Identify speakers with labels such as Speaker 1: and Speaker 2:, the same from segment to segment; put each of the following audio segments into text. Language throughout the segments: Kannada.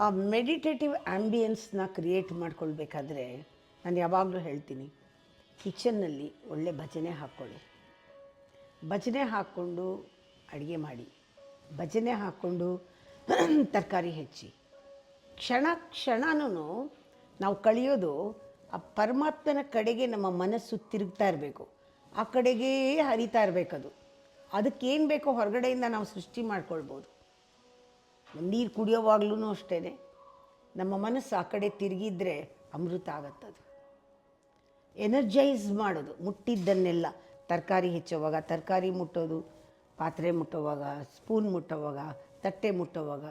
Speaker 1: ಆ ಮೆಡಿಟೇಟಿವ್ ಆ್ಯಂಬಿಯನ್ಸ್ನ ಕ್ರಿಯೇಟ್ ಮಾಡ್ಕೊಳ್ಬೇಕಾದ್ರೆ ನಾನು ಯಾವಾಗಲೂ ಹೇಳ್ತೀನಿ, ಕಿಚನ್ನಲ್ಲಿ ಒಳ್ಳೆ ಭಜನೆ ಹಾಕ್ಕೊಳ್ಳಿ. ಭಜನೆ ಹಾಕ್ಕೊಂಡು ಅಡುಗೆ ಮಾಡಿ, ಭಜನೆ ಹಾಕ್ಕೊಂಡು ತರಕಾರಿ ಹೆಚ್ಚಿ. ಕ್ಷಣ ಕ್ಷಣನೂ ನಾವು ಕಳೆಯೋದು ಆ ಪರಮಾತ್ಮನ ಕಡೆಗೆ ನಮ್ಮ ಮನಸ್ಸು ತಿರುಗ್ತಾ ಇರಬೇಕು, ಆ ಕಡೆಗೇ ಹರಿತಾ ಇರಬೇಕದು. ಅದಕ್ಕೇನು ಬೇಕೋ ಹೊರಗಡೆಯಿಂದ ನಾವು ಸೃಷ್ಟಿ ಮಾಡ್ಕೊಳ್ಬೋದು. ನೀರು ಕುಡಿಯೋವಾಗ್ಲೂ ಅಷ್ಟೇ, ನಮ್ಮ ಮನಸ್ಸು ಆ ಕಡೆ ತಿರುಗಿದ್ರೆ ಅಮೃತ ಆಗತ್ತದು. ಎನರ್ಜೈಸ್ ಮಾಡೋದು, ಮುಟ್ಟಿದ್ದನ್ನೆಲ್ಲ ತರಕಾರಿ ಹೆಚ್ಚೋವಾಗ ತರಕಾರಿ ಮುಟ್ಟೋದು, ಪಾತ್ರೆ ಮುಟ್ಟೋವಾಗ, ಸ್ಪೂನ್ ಮುಟ್ಟೋವಾಗ, ತಟ್ಟೆ ಮುಟ್ಟೋವಾಗ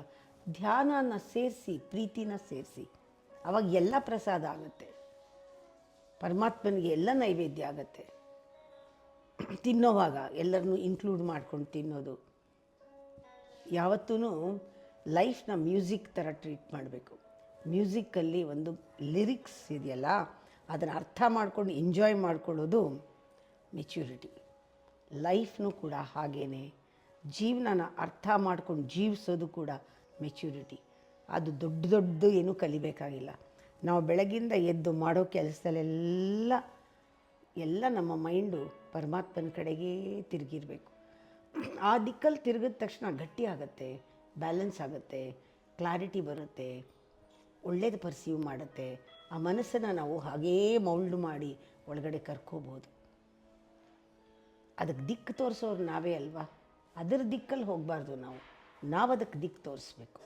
Speaker 1: ಧ್ಯಾನನ ಸೇರಿಸಿ, ಪ್ರೀತಿನ ಸೇರಿಸಿ, ಆವಾಗ ಎಲ್ಲ ಪ್ರಸಾದ ಆಗುತ್ತೆ, ಪರಮಾತ್ಮನಿಗೆ ಎಲ್ಲ ನೈವೇದ್ಯ ಆಗುತ್ತೆ. ತಿನ್ನೋವಾಗ ಎಲ್ಲರನ್ನೂ ಇನ್ಕ್ಲೂಡ್ ಮಾಡ್ಕೊಂಡು ತಿನ್ನೋದು. ಯಾವತ್ತೂ ಲೈಫ್ನ ಮ್ಯೂಸಿಕ್ ಥರ ಟ್ರೀಟ್ ಮಾಡಬೇಕು. ಮ್ಯೂಸಿಕ್ಕಲ್ಲಿ ಒಂದು ಲಿರಿಕ್ಸ್ ಇದೆಯಲ್ಲ, ಅದನ್ನು ಅರ್ಥ ಮಾಡ್ಕೊಂಡು ಎಂಜಾಯ್ ಮಾಡ್ಕೊಳ್ಳೋದು ಮೆಚ್ಯೂರಿಟಿ. ಲೈಫ್ನೂ ಕೂಡ ಹಾಗೇ, ಜೀವನನ ಅರ್ಥ ಮಾಡ್ಕೊಂಡು ಜೀವಿಸೋದು ಕೂಡ ಮೆಚ್ಯೂರಿಟಿ. ಅದು ದೊಡ್ಡ ಏನೂ ಕಲಿಬೇಕಾಗಿಲ್ಲ. ನಾವು ಬೆಳಗಿಂದ ಎದ್ದು ಮಾಡೋ ಕೆಲಸದಲ್ಲೆಲ್ಲ ನಮ್ಮ ಮೈಂಡು ಪರಮಾತ್ಮನ ಕಡೆಗೇ ತಿರುಗಿರಬೇಕು. ಆ ದಿಕ್ಕಲ್ಲಿ ತಿರುಗಿದ ತಕ್ಷಣ ಗಟ್ಟಿ ಆಗುತ್ತೆ, ಬ್ಯಾಲೆನ್ಸ್ ಆಗುತ್ತೆ, ಕ್ಲಾರಿಟಿ ಬರುತ್ತೆ, ಒಳ್ಳೇದು ಪರ್ಸೀವ್ ಮಾಡುತ್ತೆ. ಆ ಮನಸ್ಸನ್ನು ನಾವು ಹಾಗೇ ಮೌಲ್ಡ್ ಮಾಡಿ ಒಳಗಡೆ ಕರ್ಕೋಬೋದು. ಅದಕ್ಕೆ ದಿಕ್ಕು ತೋರಿಸೋರು ನಾವೇ ಅಲ್ವಾ? ಅದರ ದಿಕ್ಕಲ್ಲಿ ಹೋಗಬಾರ್ದು, ನಾವು ಅದಕ್ಕೆ ದಿಕ್ಕು ತೋರಿಸ್ಬೇಕು.